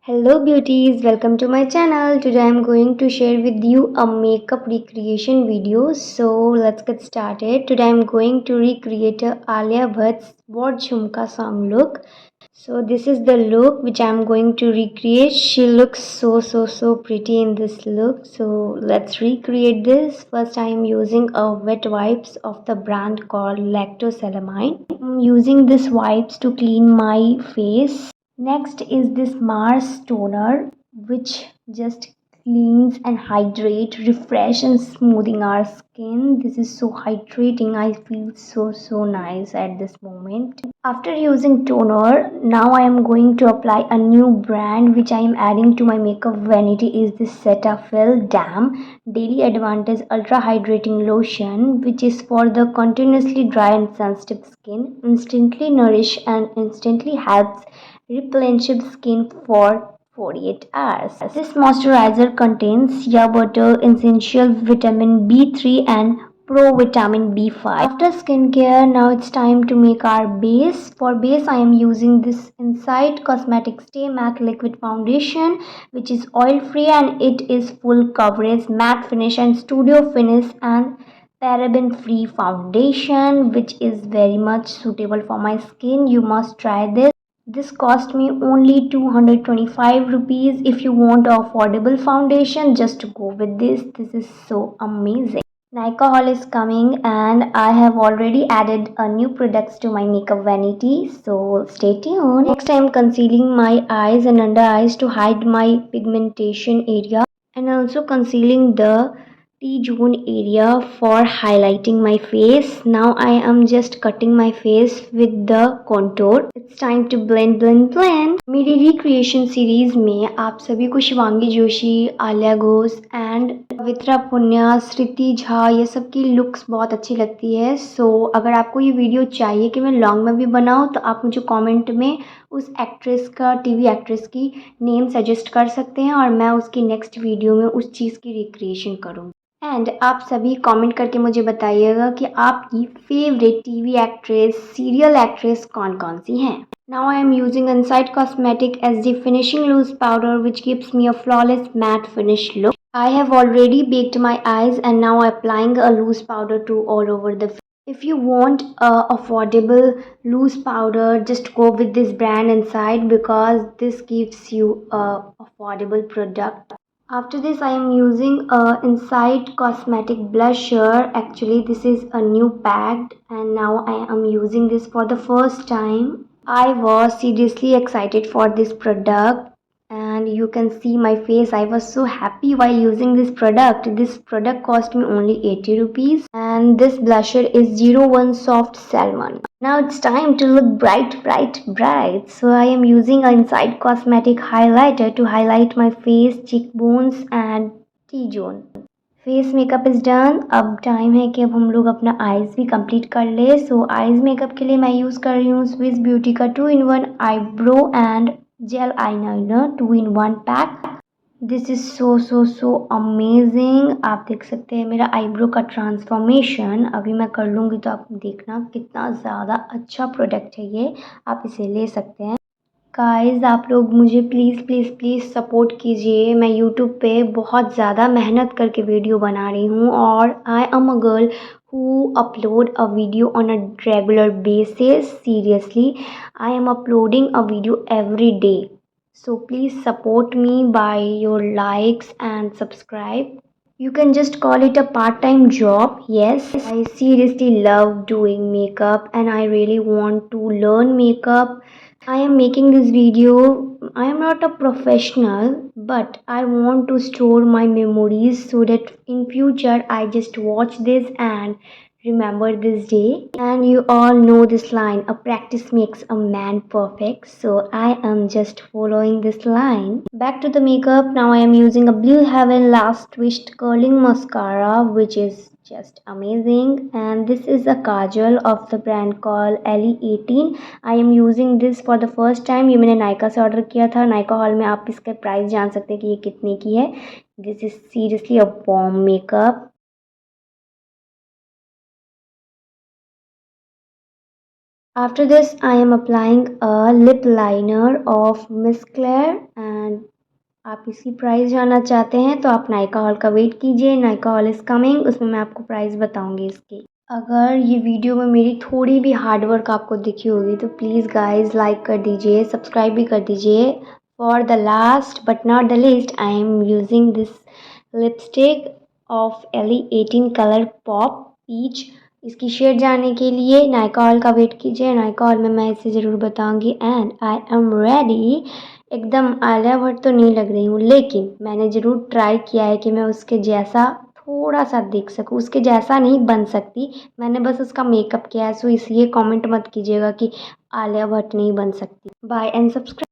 Hello beauties, welcome to my channel. Today I'm going to share with you a makeup recreation video. So let's get started. Today I'm going to recreate a Alia Bhatt's What Jhumka song look. So this is the look which I'm going to recreate. She looks so pretty in this look. So let's recreate this. First I am using a wet wipes of the brand called Lactosalamine. I'm using this wipes to clean my face. Next is this Mars toner which just cleans and hydrate, refresh and smoothing our skin. This is so hydrating. I feel so nice at this moment. After using toner, now I am going to apply a new brand which I am adding to my makeup vanity is this Cetaphil Dam Daily Advantage Ultra Hydrating Lotion, which is for the continuously dry and sensitive skin. Instantly nourish and instantly helps replenish skin for 48 hours. This moisturizer contains shea butter, essential vitamin B3 and pro vitamin B5. After skincare, now it's time to make our base. For base, I am using this Insight Cosmetics Stay Matte Liquid Foundation, which is oil free and it is full coverage, matte finish and studio finish and paraben free foundation, which is very much suitable for my skin. You must try this. This cost me only 225 rupees. If you want a affordable foundation, just go with this. This is so amazing. Nika haul is coming and I have already added a new products to my makeup vanity. So stay tuned. Next I am concealing my eyes and under eyes to hide my pigmentation area and also concealing the T-zone area for highlighting my face. Now I am just cutting my face with the contour. It's time to blend. मेरी recreation series में आप सभी को Shivangi Joshi, Alia Ghosh and पवित्रा पुन्या, श्रुति झा ये सब की looks बहुत अच्छी लगती है. सो अगर आपको ये वीडियो चाहिए कि मैं लॉन्ग में भी बनाऊं तो आप मुझे कमेंट में उस एक्ट्रेस का टीवी एक्ट्रेस की नेम सजेस्ट कर सकते हैं और मैं उसकी नेक्स्ट वीडियो में उस चीज़ की रिक्रिएशन करूँ. एंड आप सभी कमेंट करके मुझे बताइएगा कि आपकी favourite TV actress, serial actress कौन कौन सी हैं. Now I am using Insight cosmetic SD finishing loose powder which gives me a flawless matte finish look. I have already baked my eyes and now applying a loose powder to all over the face. If you want a affordable loose powder, just go with this brand Inside because this gives you a affordable product. After this I am using a Insight Cosmetic blusher. Actually this is a new pack and now I am using this for the first time. I was seriously excited for this product and you can see my face. I was so happy while using this product. This product cost me only 80 rupees and this blusher is 01 Soft Salmon. Now it's time to look bright. So I am using a Insight Cosmetic highlighter to highlight my face, cheekbones and T-zone. Face makeup is done. अब time है कि अब हम लोग अपना eyes भी complete कर ले. सो आईज़ मेकअप के लिए मैं यूज़ कर रही हूँ स्विस ब्यूटी का 2-in-1 eyebrow and jail eyeliner 2-in-1 pack. This is so amazing. आप देख सकते हैं मेरा आईब्रो का ट्रांसफॉर्मेशन. अभी मैं कर लूँगी तो आप देखना कितना ज़्यादा अच्छा प्रोडक्ट है ये. आप इसे ले सकते हैं. गाइस आप लोग मुझे प्लीज़ सपोर्ट कीजिए. मैं यूट्यूब पे बहुत ज़्यादा मेहनत करके वीडियो बना रही हूँ और I am a girl who upload a video on a regular basis. Seriously, I am uploading a video every day. So please support me by your likes and subscribe. You can just call it a part-time job. Yes, I seriously love doing makeup and I really want to learn makeup. I am making this video. I am not a professional, but I want to store my memories so that in future I just watch this and remember this day. And you all know this line, a practice makes a man perfect. So I am just following this line. Back to the makeup. Now I am using a Blue Heaven Last Twist curling mascara, which is just amazing. And this is a kajal of the brand called Alia 18. I am using this for the first time. ये मैंने नायका से order किया था. Nykaa hall में आप इसके price जान सकते हैं कि ये कितने की है. This is seriously a Baum makeup. After this, I am applying a lip liner of Miss Claire and आप इसकी प्राइस जानना चाहते हैं तो आप नायका हॉल का वेट कीजिए। नायका हॉल इज़ कमिंग, उसमें मैं आपको प्राइस बताऊंगी इसकी। अगर ये वीडियो में मेरी थोड़ी भी हार्डवर्क आपको दिखी होगी तो प्लीज़ गाइस लाइक कर दीजिए, सब्सक्राइब भी कर दीजिए। For the last but not the least, I am using this lipstick of Elle 18 colour pop peach. इसकी शेड जानने के लिए नायका हॉल का वेट कीजिए। नायका हॉल में मैं इसे ज़रूर बताऊंगी। And I am ready. एकदम आलिया भट्ट तो नहीं लग रही हूँ, लेकिन मैंने ज़रूर ट्राई किया है कि मैं उसके जैसा थोड़ा सा देख सकूँ। उसके जैसा नहीं बन सकती, मैंने बस उसका मेकअप किया है, सो इसलिए कमेंट मत कीजिएगा कि आलिया भट्ट नहीं बन सकती। Bye and subscribe.